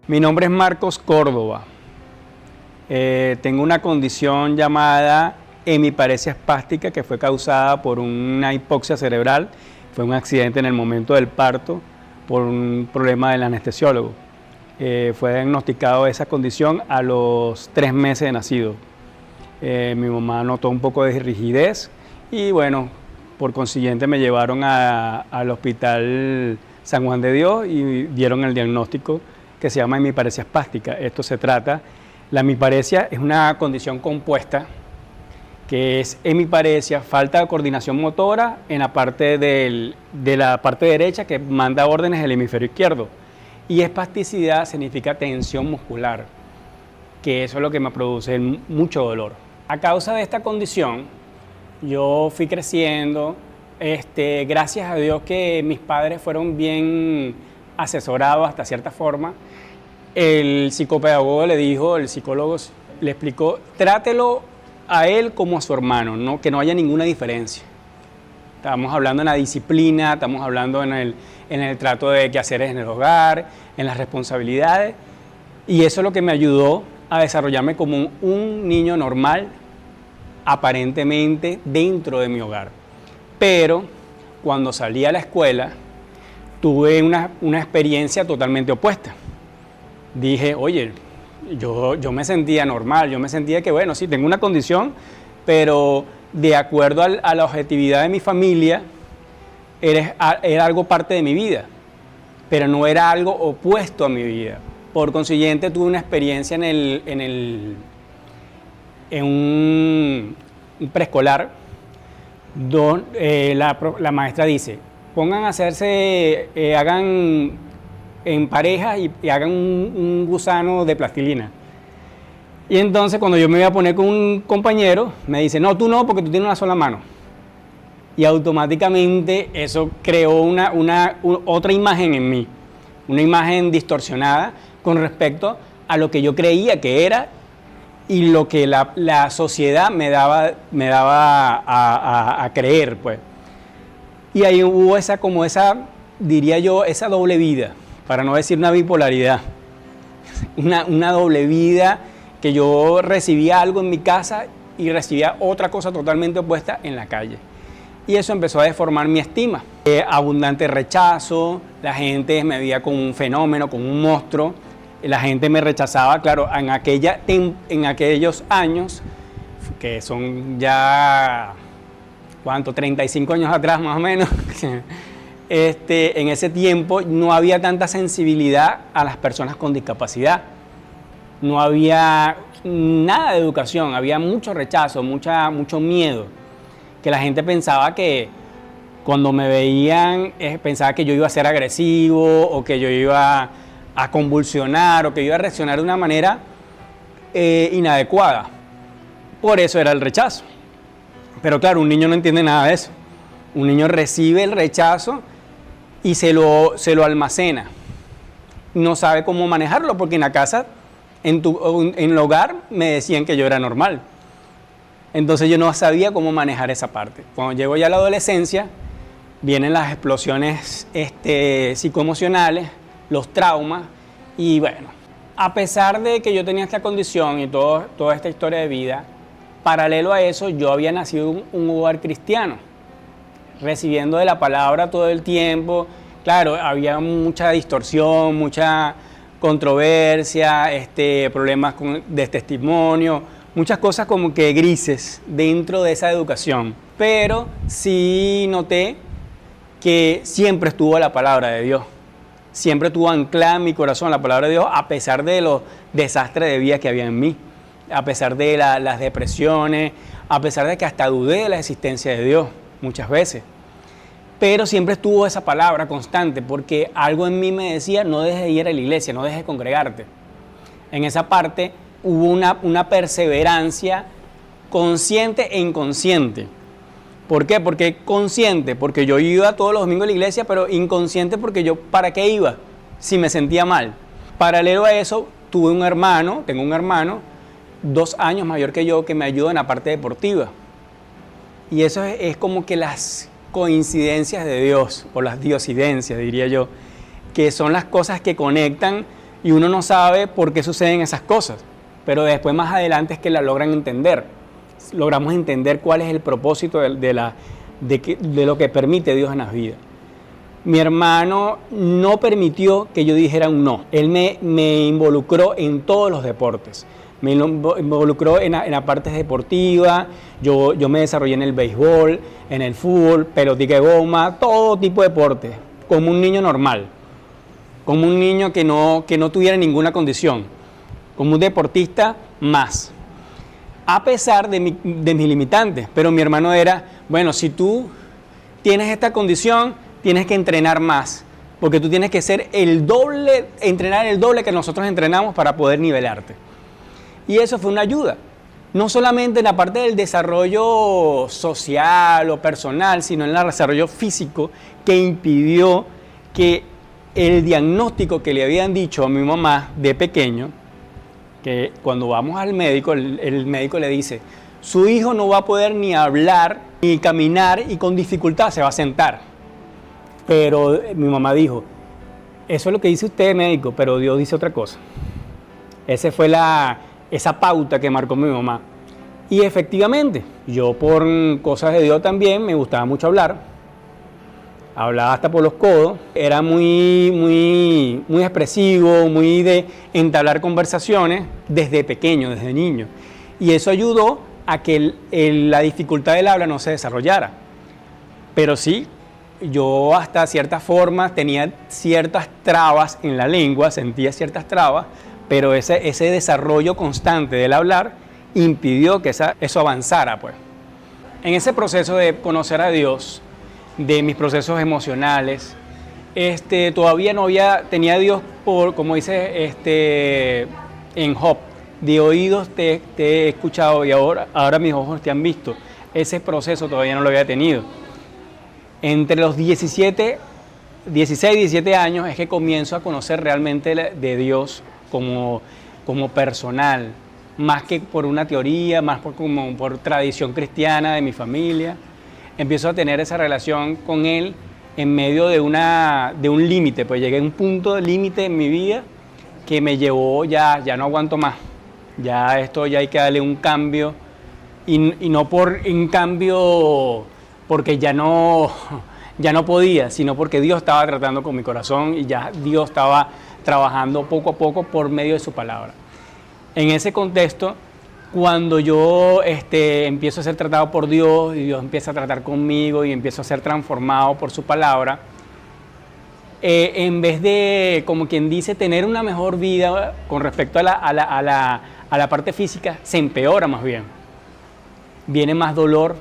Mi nombre es Marcos Córdoba. Tengo una condición llamada hemiparesia espástica que fue causada por una hipoxia cerebral. Fue un accidente en el momento del parto por un problema del anestesiólogo. Fue diagnosticado esa condición a los 3 meses de nacido. Mi mamá notó un poco de rigidez y bueno, por consiguiente me llevaron al hospital San Juan de Dios y dieron el diagnóstico que se llama hemiparesia espástica. La hemiparesia es una condición compuesta que es hemiparesia, falta de coordinación motora en la parte de la parte derecha que manda órdenes del hemisferio izquierdo. Y espasticidad significa tensión muscular, que eso es lo que me produce mucho dolor. A causa de esta condición, yo fui creciendo, gracias a Dios que mis padres fueron bien asesorados hasta cierta forma. El psicopedagogo el psicólogo le explicó, trátelo a él como a su hermano, ¿no? Que no haya ninguna diferencia. Estamos hablando en la disciplina, estamos hablando en el trato de quehaceres en el hogar, en las responsabilidades, y eso es lo que me ayudó a desarrollarme como un niño normal, aparentemente dentro de mi hogar. Pero cuando salí a la escuela, tuve una experiencia totalmente opuesta. Dije, oye, yo me sentía normal, yo me sentía que, bueno, sí, tengo una condición, pero de acuerdo a la objetividad de mi familia, era algo parte de mi vida, pero no era algo opuesto a mi vida. Por consiguiente, tuve una experiencia en un preescolar, donde la maestra dice, pongan a hacerse, hagan en pareja y hagan un gusano de plastilina. Y entonces cuando yo me iba a poner con un compañero, me dice, no, tú no, porque tú tienes una sola mano. Y automáticamente eso creó otra imagen en mí, una imagen distorsionada con respecto a lo que yo creía que era y lo que la sociedad me daba a creer, pues. Y ahí hubo diría yo, esa doble vida, para no decir una bipolaridad, una doble vida, que yo recibía algo en mi casa y recibía otra cosa totalmente opuesta en la calle. Y eso empezó a deformar mi estima. Abundante rechazo, la gente me veía como un fenómeno, como un monstruo, la gente me rechazaba, claro, en aquellos años, que son ya, ¿cuánto? 35 años atrás más o menos. En ese tiempo no había tanta sensibilidad a las personas con discapacidad. No había nada de educación, había mucho rechazo, mucho miedo. Que la gente pensaba que cuando me veían, pensaba que yo iba a ser agresivo o que yo iba a convulsionar o que iba a reaccionar de una manera inadecuada. Por eso era el rechazo. Pero claro, un niño no entiende nada de eso. Un niño recibe el rechazo y se lo almacena. No sabe cómo manejarlo porque en la casa, en el hogar, me decían que yo era normal. Entonces yo no sabía cómo manejar esa parte. Cuando llego ya a la adolescencia, vienen las explosiones psicoemocionales, los traumas, y bueno, a pesar de que yo tenía esta condición y toda esta historia de vida, paralelo a eso yo había nacido en un hogar cristiano, recibiendo de la palabra todo el tiempo. Claro, había mucha distorsión, mucha controversia, problemas de testimonio, muchas cosas como que grises dentro de esa educación. Pero sí noté que siempre estuvo la palabra de Dios, siempre estuvo anclada en mi corazón la palabra de Dios, a pesar de los desastres de vida que había en mí, a pesar de las depresiones, a pesar de que hasta dudé de la existencia de Dios muchas veces. Pero siempre estuvo esa palabra constante, porque algo en mí me decía, no dejes de ir a la iglesia, no dejes de congregarte. En esa parte hubo una perseverancia consciente e inconsciente. ¿Por qué? Porque consciente, porque yo iba todos los domingos a la iglesia, pero inconsciente porque yo, ¿para qué iba? Si me sentía mal. Paralelo a eso, tengo un hermano, 2 años mayor que yo, que me ayuda en la parte deportiva. Y eso es como que las coincidencias de Dios, o las diosidencias, diría yo, que son las cosas que conectan y uno no sabe por qué suceden esas cosas, pero después más adelante es que la logran entender. Logramos entender cuál es el propósito de lo que permite Dios en las vidas. Mi hermano no permitió que yo dijera un no. Él me involucró en todos los deportes. Me involucró en la parte deportiva. Yo me desarrollé en el béisbol, en el fútbol, pelotita de goma, todo tipo de deporte, como un niño normal, como un niño que no tuviera ninguna condición, como un deportista más, a pesar de mis limitantes. Pero mi hermano era, bueno, si tú tienes esta condición, tienes que entrenar más, porque tú tienes que ser entrenar el doble que nosotros entrenamos para poder nivelarte. Y eso fue una ayuda, no solamente en la parte del desarrollo social o personal, sino en el desarrollo físico, que impidió que el diagnóstico que le habían dicho a mi mamá de pequeño, que cuando vamos al médico, el médico le dice, su hijo no va a poder ni hablar, ni caminar, y con dificultad se va a sentar. Pero mi mamá dijo, eso es lo que dice usted, médico, pero Dios dice otra cosa. Esa fue esa pauta que marcó mi mamá. Y efectivamente, yo por cosas de Dios también me gustaba mucho hablar. Hablaba hasta por los codos. Era muy expresivo, muy de entablar conversaciones desde pequeño, desde niño. Y eso ayudó a que la dificultad del habla no se desarrollara. Pero sí, yo hasta ciertas formas tenía ciertas trabas en la lengua, sentía ciertas trabas, pero ese desarrollo constante del hablar impidió que eso avanzara, pues. En ese proceso de conocer a Dios, de mis procesos emocionales, todavía tenía a Dios como dice en Job, de oídos te he escuchado y ahora mis ojos te han visto. Ese proceso todavía no lo había tenido. Entre los 16, 17 años es que comienzo a conocer realmente de Dios como personal, más que por una teoría, más por tradición cristiana de mi familia. Empiezo a tener esa relación con Él en medio de un límite, pues llegué a un punto de límite en mi vida que me llevó, ya no aguanto más, ya hay que darle un cambio, y no por un cambio porque ya no podía, sino porque Dios estaba tratando con mi corazón y ya Dios estaba trabajando poco a poco por medio de su palabra. En ese contexto, cuando yo empiezo a ser tratado por Dios y Dios empieza a tratar conmigo y empiezo a ser transformado por su palabra, en vez de, como quien dice, tener una mejor vida con respecto a la parte física, se empeora más bien. Viene más dolor.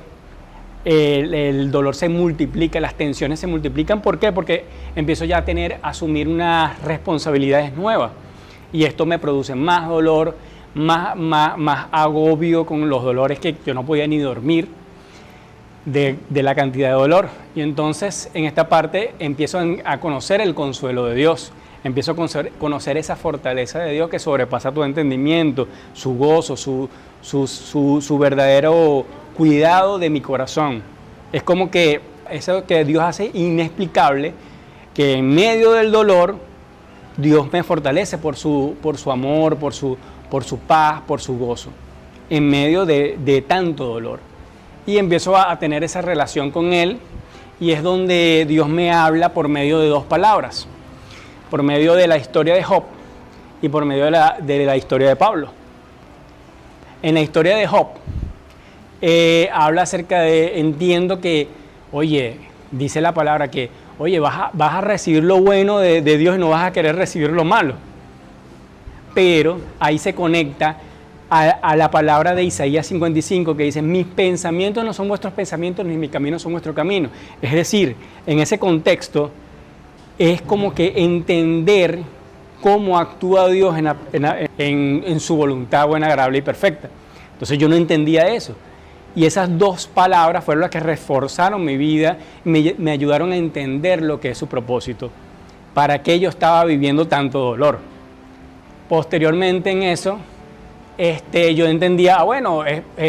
El dolor se multiplica, las tensiones se multiplican. ¿Por qué? Porque empiezo ya a asumir unas responsabilidades nuevas y esto me produce más dolor, más agobio con los dolores que yo no podía ni dormir de la cantidad de dolor. Y entonces en esta parte empiezo a conocer el consuelo de Dios, empiezo a conocer esa fortaleza de Dios que sobrepasa todo entendimiento, su gozo, su verdadero cuidado de mi corazón. Es como que eso que Dios hace inexplicable, que en medio del dolor Dios me fortalece por su amor, por su paz, por su gozo, en medio de tanto dolor. Y empiezo a tener esa relación con Él, y es donde Dios me habla por medio de dos palabras, por medio de la historia de Job y por medio de la historia de Pablo. En la historia de Job, habla acerca de, entiendo que, oye, dice la palabra que, oye, vas a recibir lo bueno de Dios y no vas a querer recibir lo malo. Pero ahí se conecta a la palabra de Isaías 55 que dice, mis pensamientos no son vuestros pensamientos, ni mis caminos son vuestros caminos. Es decir, en ese contexto es como que entender cómo actúa Dios en su voluntad buena, agradable y perfecta. Entonces yo no entendía eso. Y esas dos palabras fueron las que reforzaron mi vida, me ayudaron a entender lo que es su propósito, para qué yo estaba viviendo tanto dolor. Posteriormente en eso, yo entendía, bueno,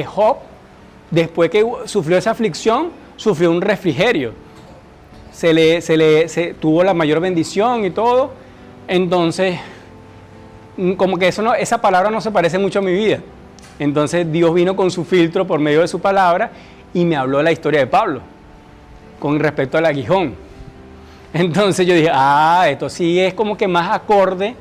Job, después que sufrió esa aflicción, sufrió un refrigerio. Se tuvo la mayor bendición y todo. Entonces, como que esa palabra no se parece mucho a mi vida. Entonces Dios vino con su filtro por medio de su palabra y me habló de la historia de Pablo con respecto al aguijón. Entonces yo dije, esto sí es como que más acorde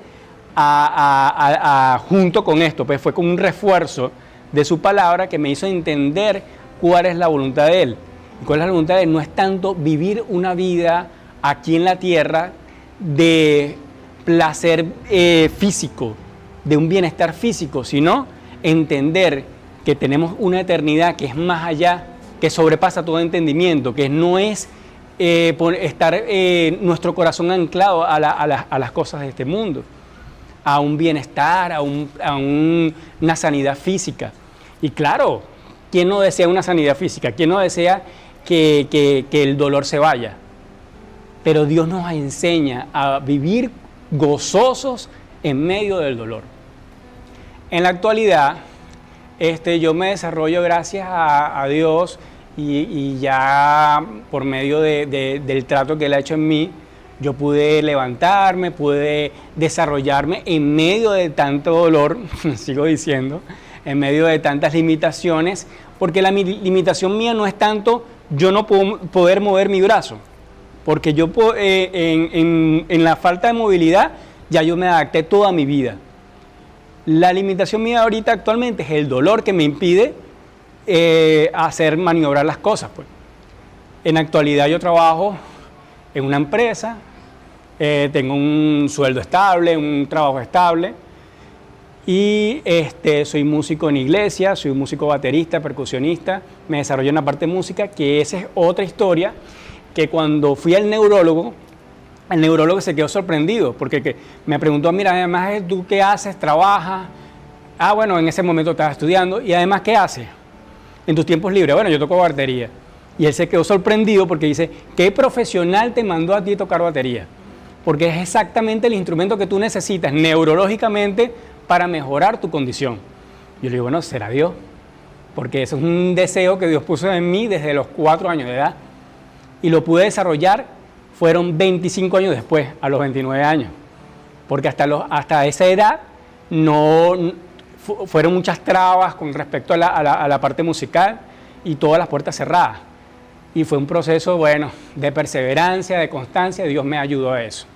junto con esto, pues fue como un refuerzo de su palabra que me hizo entender cuál es la voluntad de Él. Y cuál es la voluntad de Él no es tanto vivir una vida aquí en la tierra de placer físico, de un bienestar físico, sino entender que tenemos una eternidad que es más allá, que sobrepasa todo entendimiento, que no es estar nuestro corazón anclado a las cosas de este mundo, a un bienestar, a una sanidad física. Y claro, ¿quién no desea una sanidad física? ¿Quién no desea que el dolor se vaya? Pero Dios nos enseña a vivir gozosos en medio del dolor. En la actualidad, yo me desarrollo gracias a Dios y ya por medio del trato que Él ha hecho en mí, yo pude levantarme, pude desarrollarme en medio de tanto dolor, sigo diciendo, en medio de tantas limitaciones, porque la limitación mía no es tanto yo no poder mover mi brazo, porque yo en la falta de movilidad ya yo me adapté toda mi vida. La limitación mía ahorita actualmente es el dolor que me impide hacer maniobrar las cosas, pues. En la actualidad yo trabajo en una empresa, tengo un sueldo estable, un trabajo estable y soy músico en iglesia, soy músico baterista, percusionista, me desarrollo en la parte de música, que esa es otra historia, que cuando fui al neurólogo, el neurólogo se quedó sorprendido porque me preguntó, mira, además ¿tú qué haces? ¿Trabajas? Bueno, en ese momento estaba estudiando. ¿Y además qué haces en tus tiempos libres? Bueno, yo toco batería. Y él se quedó sorprendido porque dice, ¿qué profesional te mandó a ti a tocar batería? Porque es exactamente el instrumento que tú necesitas neurológicamente para mejorar tu condición. Yo le digo, bueno, será Dios, porque eso es un deseo que Dios puso en mí desde los 4 años de edad. Y lo pude desarrollar, fueron 25 años después, a los 29 años. Porque hasta esa edad fueron muchas trabas con respecto a la parte musical y todas las puertas cerradas. Y fue un proceso, bueno, de perseverancia, de constancia, Dios me ayudó a eso.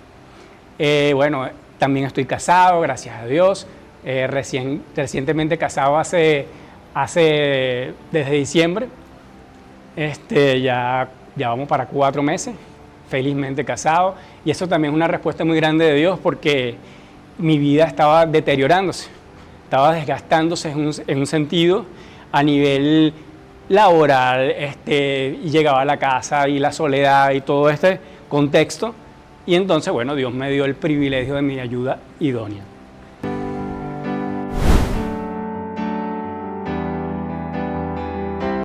Bueno, también estoy casado, gracias a Dios, recientemente casado desde diciembre, ya vamos para 4 meses, felizmente casado, y eso también es una respuesta muy grande de Dios porque mi vida estaba deteriorándose, estaba desgastándose en un sentido a nivel laboral, y llegaba a la casa y la soledad y todo este contexto, y entonces, bueno, Dios me dio el privilegio de mi ayuda idónea.